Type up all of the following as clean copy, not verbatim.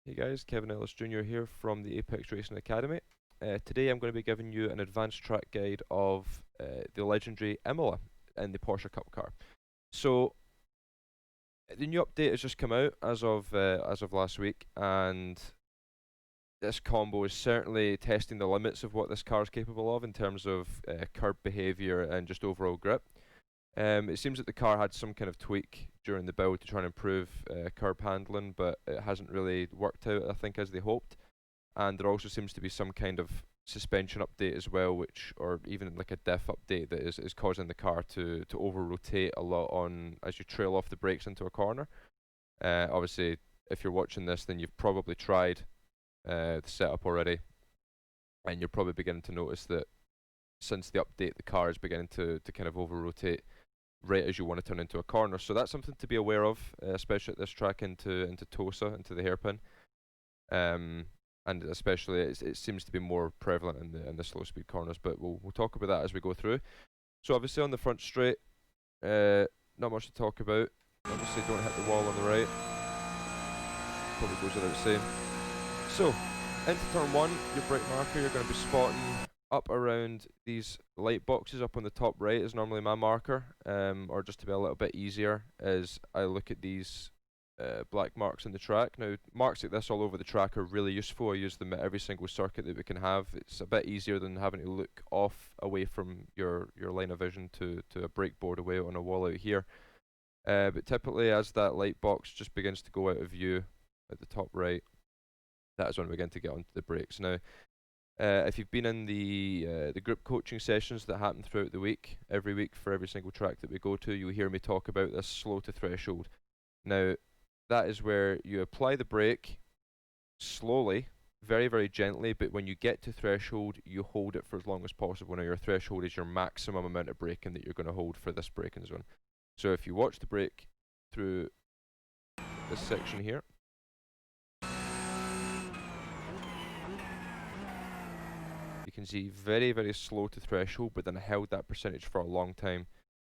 Hey guys, Kevin Ellis Jr. here from the Apex Racing Academy. Today I'm going to be giving you an advanced track guide of the legendary Imola in the Porsche Cup car. So the new update has just come out as of last week, and this combo is certainly testing the limits of what this car is capable of in terms of curb behaviour and just overall grip. It seems that the car had some kind of tweak during the build to try and improve curb handling, but it hasn't really worked out, I think, as they hoped. And there also seems to be some kind of suspension update as well, or even like a diff update that is causing the car to over rotate a lot on as you trail off the brakes into a corner. Obviously, if you're watching this, then you've probably tried the setup already, and you're probably beginning to notice that since the update, the car is beginning to kind of over rotate right as you want to turn into a corner. So that's something to be aware of, especially at this track into Tosa, into the hairpin. And especially it seems to be more prevalent in the slow speed corners, but we'll talk about that as we go through. So obviously on the front straight, not much to talk about. Obviously don't hit the wall on the right. Probably goes without saying. So into turn one, your brake marker, you're going to be spotting up around these light boxes up on the top right is normally my marker, or just to be a little bit easier as I look at these black marks on the track. Now, marks like this all over the track are really useful. I use them at every single circuit that we can have. It's a bit easier than having to look off away from your line of vision to a brake board away on a wall out here. But typically as that light box just begins to go out of view at the top right, that is when we begin to get onto the brakes. Now, if you've been in the group coaching sessions that happen throughout the week, every week for every single track that we go to, you'll hear me talk about this slow to threshold. Now, that is where you apply the brake slowly, very, very gently, but when you get to threshold, you hold it for as long as possible. Now, your threshold is your maximum amount of braking that you're going to hold for this braking zone. So if you watch the brake through this section here, you can see very, very slow to threshold, but then held that percentage for a long time.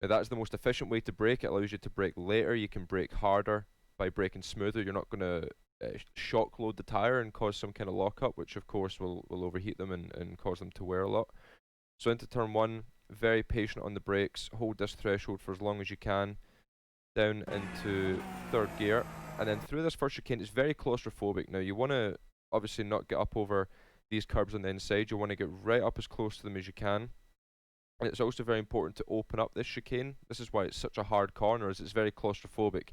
Now that's the most efficient way to brake. It allows you to brake later. You can brake harder by braking smoother. You're not going to shock load the tyre and cause some kind of lockup, which of course will overheat them and cause them to wear a lot. So into turn one, very patient on the brakes. Hold this threshold for as long as you can. Down into third gear. And then through this first chicane, it's very claustrophobic. Now you want to obviously not get up over these curbs on the inside. You want to get right up as close to them as you can. And it's also very important to open up this chicane. This is why it's such a hard corner, as it's very claustrophobic.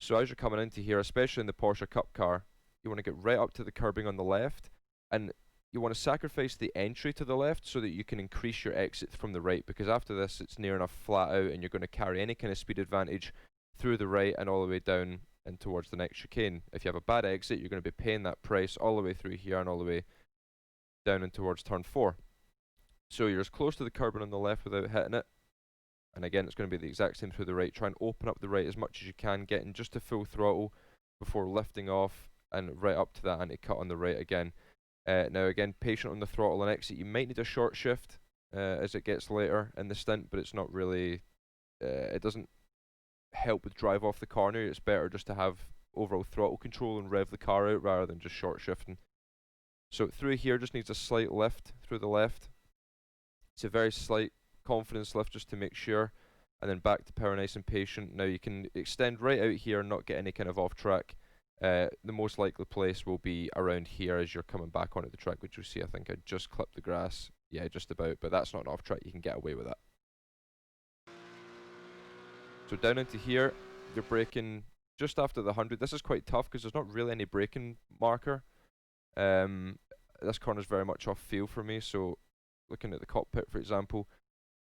So as you're coming into here, especially in the Porsche Cup car, you want to get right up to the curbing on the left, and you want to sacrifice the entry to the left so that you can increase your exit from the right, because after this it's near enough flat out and you're going to carry any kind of speed advantage through the right and all the way down and towards the next chicane. If you have a bad exit, you're going to be paying that price all the way through here and all the way down and towards turn 4. So you're as close to the curbing on the left without hitting it. And again, it's going to be the exact same through the right. Try and open up the right as much as you can, getting just to full throttle before lifting off and right up to that anti-cut on the right again. Now again, patient on the throttle and exit. You might need a short shift as it gets later in the stint, but it's not really, it doesn't help with drive off the corner. It's better just to have overall throttle control and rev the car out rather than just short shifting. So through here just needs a slight lift through the left. It's a very slight confidence lift just to make sure, and then back to power nice and patient. Now you can extend right out here and not get any kind of off track. The most likely place will be around here as you're coming back onto the track, which you'll see. I think I just clipped the grass. Yeah, just about, but that's not an off track. You can get away with that. So down into here, you're braking just after the 100. This is quite tough because there's not really any braking marker. This corner is very much off field for me, so looking at the cockpit, for example,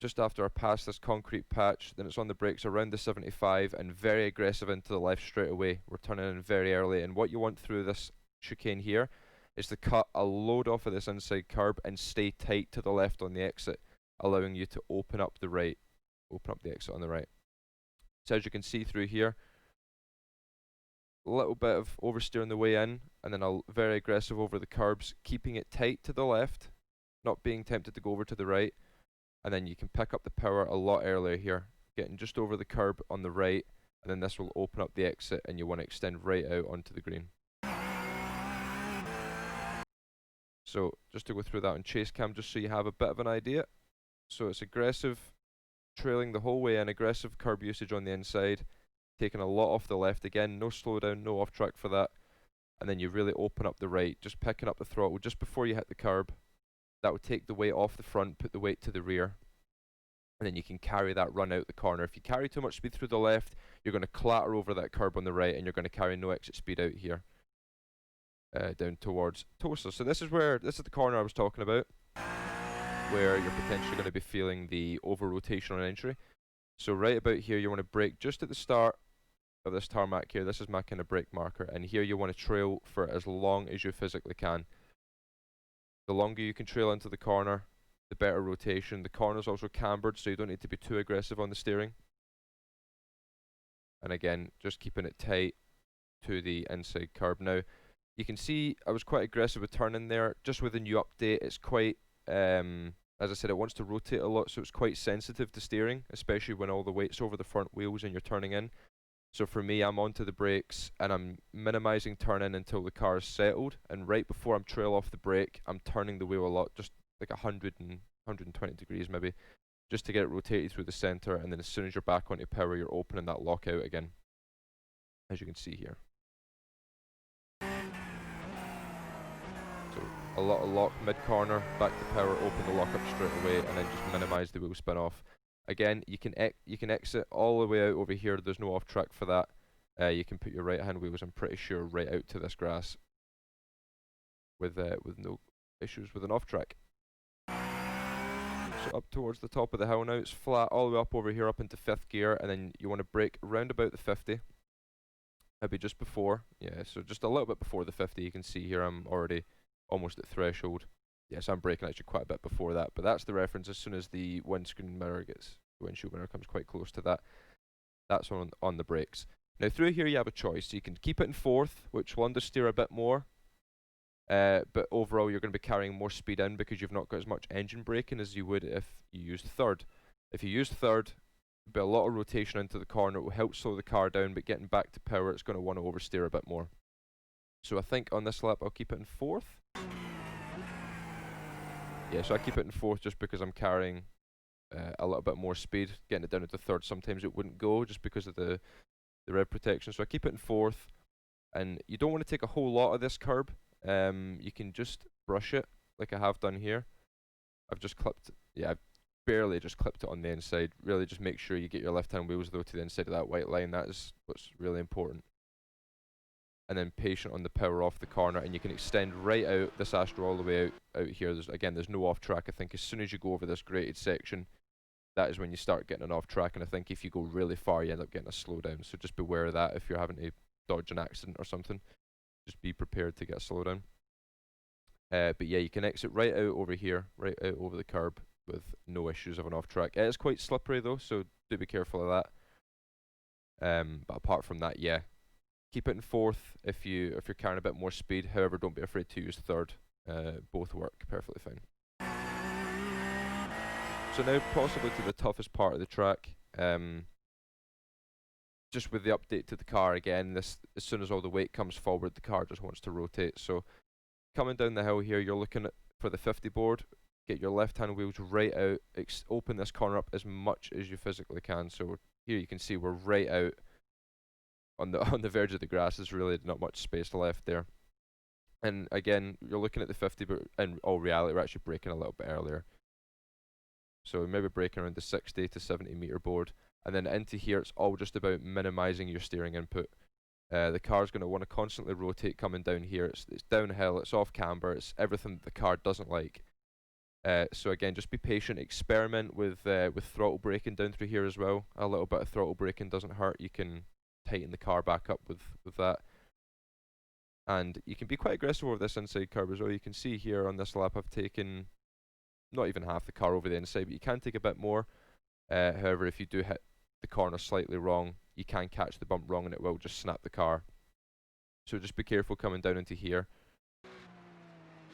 just after I pass this concrete patch, then it's on the brakes around the 75 and very aggressive into the left straight away. We're turning in very early, and what you want through this chicane here is to cut a load off of this inside curb and stay tight to the left on the exit, allowing you to open up the right, open up the exit on the right. So as you can see through here, a little bit of oversteer on the way in, and then very aggressive over the curbs, keeping it tight to the left, not being tempted to go over to the right, and then you can pick up the power a lot earlier here, getting just over the curb on the right, and then this will open up the exit and you want to extend right out onto the green. So just to go through that on chase cam, just so you have a bit of an idea. So it's aggressive, trailing the whole way in, aggressive curb usage on the inside, taking a lot off the left. Again, no slowdown, no off track for that. And then you really open up the right, just picking up the throttle just before you hit the curb. That would take the weight off the front, put the weight to the rear, and then you can carry that run out the corner. If you carry too much speed through the left, you're going to clatter over that curb on the right, and you're going to carry no exit speed out here, down towards Toaster. So this is the corner I was talking about, where you're potentially going to be feeling the over rotation on entry. So right about here, you want to brake just at the start of this tarmac here. This is my kind of brake marker, and here you want to trail for as long as you physically can. The longer you can trail into the corner, the better rotation. The corner's also cambered, so you don't need to be too aggressive on the steering. And again, just keeping it tight to the inside curb. Now, you can see I was quite aggressive with turning there. Just with the new update, it's quite, as I said, it wants to rotate a lot, so it's quite sensitive to steering, especially when all the weight's over the front wheels and you're turning in. So for me, I'm onto the brakes and I'm minimizing turning until the car is settled. And right before I'm trail off the brake, I'm turning the wheel a lot, just like 120 degrees maybe, just to get it rotated through the center. And then as soon as you're back onto power, you're opening that lock out again, as you can see here. So a lot of lock mid-corner, back to power, open the lock up straight away, and then just minimize the wheel spin off. Again, you can exit all the way out over here. There's no off track for that. You can put your right hand wheels, I'm pretty sure, right out to this grass with no issues with an off track. So up towards the top of the hill now, it's flat all the way up over here, up into 5th gear, and then you want to brake round about the 50. Maybe just before, yeah, so just a little bit before the 50. You can see here I'm already almost at threshold. Yes, I'm braking actually quite a bit before that, but that's the reference. As soon as the windshield mirror comes quite close to that, that's on the brakes. Now through here you have a choice. So you can keep it in 4th, which will understeer a bit more, but overall you're going to be carrying more speed in because you've not got as much engine braking as you would if you used 3rd. If you used 3rd, there'll be a lot of rotation into the corner. It will help slow the car down, but getting back to power, it's going to want to oversteer a bit more. So I think on this lap I'll keep it in 4th. Yeah, so I keep it in 4th just because I'm carrying a little bit more speed. Getting it down into 3rd, sometimes it wouldn't go just because of the rev protection. So I keep it in 4th, and you don't want to take a whole lot of this curb. You can just brush it like I have done here. I've just clipped, yeah, I've barely just clipped it on the inside. Really just make sure you get your left hand wheels though to the inside of that white line. That is what's really important. And then patient on the power off the corner, and you can extend right out this Astro all the way out here. There's no off track. I think as soon as you go over this graded section, that is when you start getting an off track, and I think if you go really far you end up getting a slowdown, so just beware of that if you're having to dodge an accident or something. Just be prepared to get a slowdown. But yeah, you can exit right out over here, right out over the curb with no issues of an off track. It is quite slippery though, so do be careful of that. But apart from that, yeah, keep it in 4th if you're carrying a bit more speed. However, don't be afraid to use 3rd. Both work perfectly fine. So now possibly to the toughest part of the track. Just with the update to the car again, as soon as all the weight comes forward, the car just wants to rotate. So coming down the hill here, you're looking for the 50 board. Get your left hand wheels right out. Open this corner up as much as you physically can. So here you can see we're right out on the verge of the grass. There's really not much space left there. And again, you're looking at the 50, but in all reality, we're actually braking a little bit earlier. So maybe braking around the 60 to 70 meter board. And then into here, it's all just about minimizing your steering input. The car's going to want to constantly rotate coming down here. It's downhill, it's off camber, it's everything that the car doesn't like. So again, just be patient, experiment with throttle braking down through here as well. A little bit of throttle braking doesn't hurt. You can tighten the car back up with that. And you can be quite aggressive over this inside curve as well. You can see here on this lap I've taken not even half the car over the inside, but you can take a bit more. However, if you do hit the corner slightly wrong, you can catch the bump wrong and it will just snap the car. So just be careful coming down into here.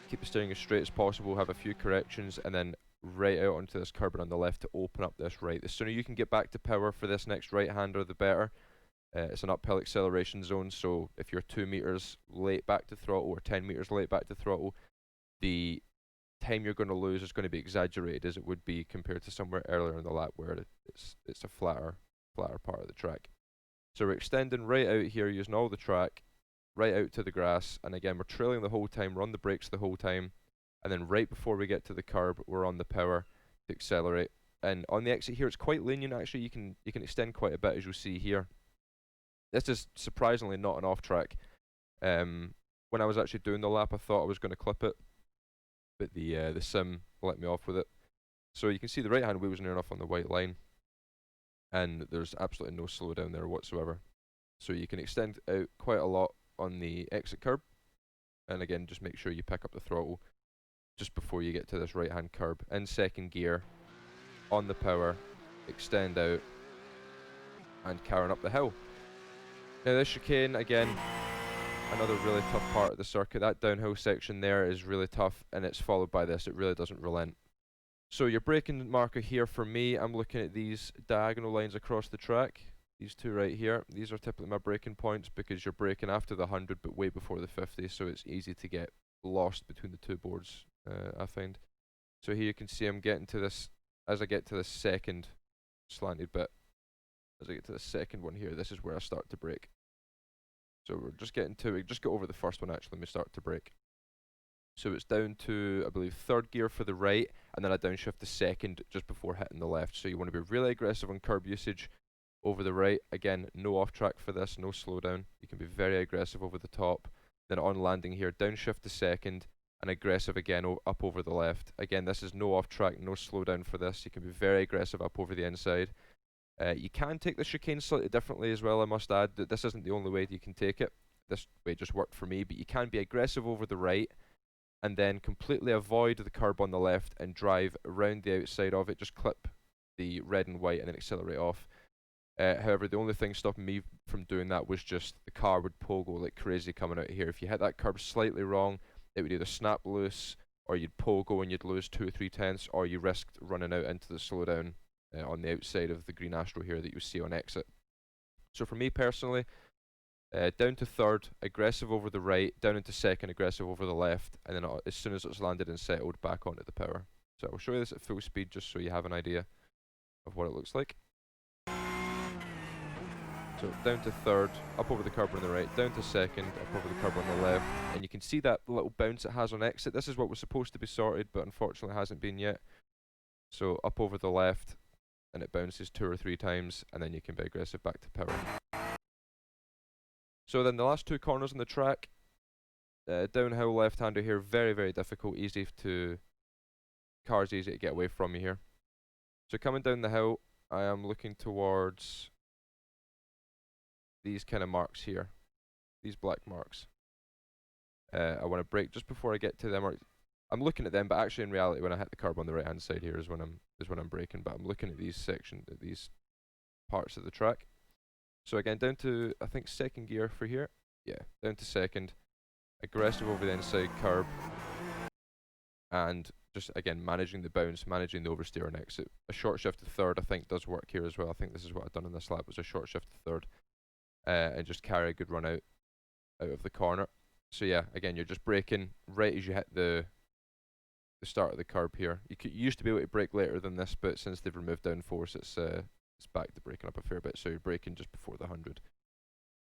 Keep the steering as straight as possible, have a few corrections, and then right out onto this curb and on the left to open up this right. The sooner you can get back to power for this next right-hander, the better. It's an uphill acceleration zone, so if you're 2 meters late back to throttle or 10 meters late back to throttle, the time you're going to lose is going to be exaggerated as it would be compared to somewhere earlier in the lap where it's a flatter part of the track. So we're extending right out here using all the track, right out to the grass, and again we're trailing the whole time, we're on the brakes the whole time, and then right before we get to the curb we're on the power to accelerate. And on the exit here it's quite lenient actually, you can extend quite a bit as you'll see here. This is surprisingly not an off track. When I was actually doing the lap I thought I was going to clip it, but the sim let me off with it. So you can see the right hand wheel was near enough on the white line, and there's absolutely no slowdown there whatsoever. So you can extend out quite a lot on the exit curb, and again just make sure you pick up the throttle just before you get to this right hand curb in second gear, on the power, extend out and carrying up the hill. Now this chicane, again, another really tough part of the circuit. That downhill section there is really tough, and it's followed by this. It really doesn't relent. So your braking marker here for me, I'm looking at these diagonal lines across the track. These two right here. These are typically my braking points because you're braking after the 100 but way before the 50, so it's easy to get lost between the two boards, I find. So here you can see I'm getting to this, as I get to this second slanted bit, as I get to the second one here, this is where I start to brake. So we just got over the first one actually, and we start to brake. So it's down to, I believe, third gear for the right, and then I downshift the second just before hitting the left. So you want to be really aggressive on curb usage over the right. Again, no off track for this, no slowdown. You can be very aggressive over the top. Then on landing here, downshift the second, and aggressive again up over the left. Again, this is no off track, no slowdown for this. You can be very aggressive up over the inside. You can take the chicane slightly differently as well, I must add. That this isn't the only way that you can take it. This way just worked for me, but you can be aggressive over the right and then completely avoid the curb on the left and drive around the outside of it, just clip the red and white and then accelerate off. However, the only thing stopping me from doing that was just the car would pogo like crazy coming out of here. If you hit that curb slightly wrong, it would either snap loose, or you'd pogo and you'd lose 2 or 3 tenths, or you risked running out into the slowdown on the outside of the green Astro here that you see on exit. So for me personally, down to third, aggressive over the right, down into second, aggressive over the left, and then as soon as it's landed and settled, back onto the power. So I'll show you this at full speed just so you have an idea of what it looks like. So down to third, up over the curb on the right, down to second, up over the curb on the left, and you can see that little bounce it has on exit. This is what was supposed to be sorted, but unfortunately hasn't been yet. So up over the left, and it bounces 2 or 3 times, and then you can be aggressive back to power. So then the last 2 corners on the track, downhill left-hander here, very, very difficult, cars easy to get away from you here. So coming down the hill, I am looking towards these kind of marks here, these black marks. I want to brake just before I get to them, or I'm looking at them, but actually in reality when I hit the curb on the right-hand side here is when I'm braking, but I'm looking at these parts of the track. So again, down to, I think, second gear for here. Yeah, down to second. Aggressive over the inside curb. And just, again, managing the bounce, managing the oversteer and exit. A short shift to third, I think, does work here as well. I think this is what I've done in this lap, was a short shift to third. And just carry a good run out of the corner. So yeah, again, you're just braking right as you hit the start of the curb here. You used to be able to brake later than this, but since they've removed downforce, it's back to braking up a fair bit, so you're braking just before the 100.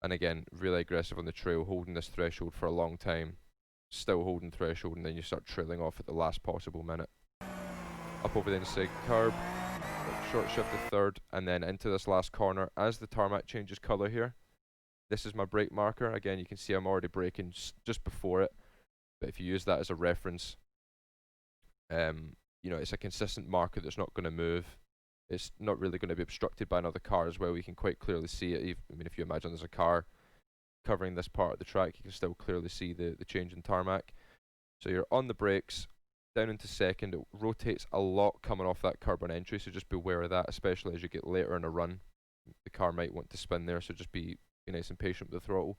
And again, really aggressive on the trail, holding this threshold for a long time, still holding threshold, and then you start trailing off at the last possible minute. Up over the inside curb, short shift to third, and then into this last corner. As the tarmac changes colour here, this is my brake marker. Again, you can see I'm already braking just before it, but if you use that as a reference, you know, it's a consistent marker that's not going to move. It's not really going to be obstructed by another car as well. We can quite clearly see it. I mean, if you imagine there's a car covering this part of the track, you can still clearly see the change in tarmac. So you're on the brakes, down into second. It rotates a lot coming off that curb on entry, so just beware of that, especially as you get later in a run. The car might want to spin there, so just be nice and patient with the throttle.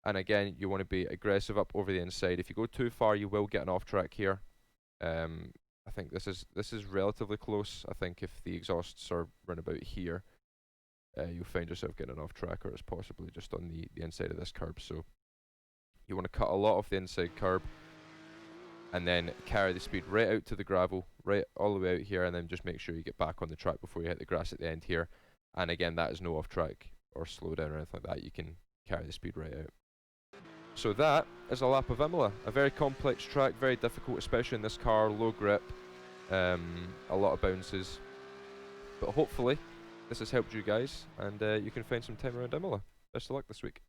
And again, you want to be aggressive up over the inside. If you go too far, you will get an off track here. I think this is relatively close. I think if the exhausts are run about here, you'll find yourself getting an off track, or it's possibly just on the inside of this curb. So you want to cut a lot off the inside curb, and then carry the speed right out to the gravel, right all the way out here, and then just make sure you get back on the track before you hit the grass at the end here. And again, that is no off track or slow down or anything like that. You can carry the speed right out. So that is a lap of Imola. A very complex track, very difficult, especially in this car, low grip, a lot of bounces. But hopefully this has helped you guys, and you can find some time around Imola. Best of luck this week.